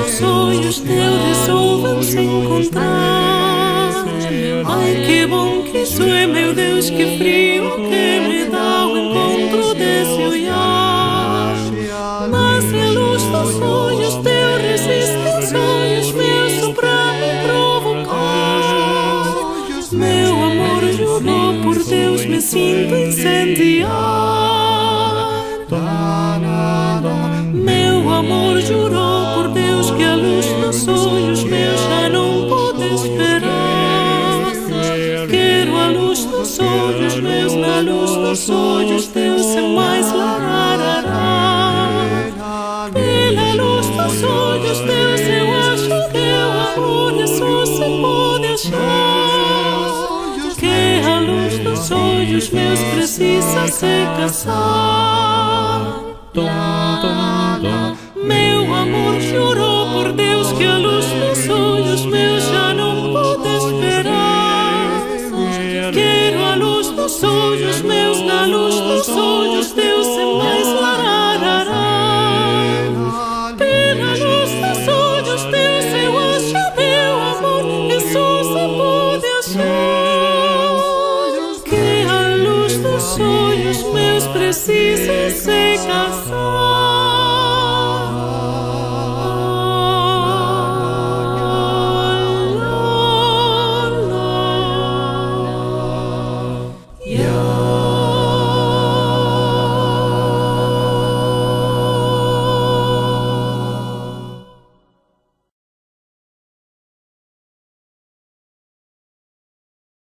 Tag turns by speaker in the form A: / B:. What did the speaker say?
A: dos olhos teus resolvam se encontrar. Ai, que bom que isso é, meu Deus, que frio que me dá o encontro desse olhar. Mas se a luz dos olhos teus resiste os olhos meus só pra me provocar. Meu amor, juro por Deus, me sinto incendiar. Meu amor, jurou por Deus que a luz dos olhos meus já não pode esperar. Quero a luz dos olhos meus, na luz dos olhos teus sem mais lararará. Pela luz dos olhos teus eu acho teu amor, e só se pode achar. Que a luz dos olhos meus precisa se casar. Meu amor, jurou por Deus que a luz dos olhos meus já não pode esperar. Quero a luz dos olhos meus, na luz dos olhos teus sem mais lararará. Pela luz dos olhos teus eu acho meu amor, e só se pode achar. Que a luz dos olhos meus precisa se casar.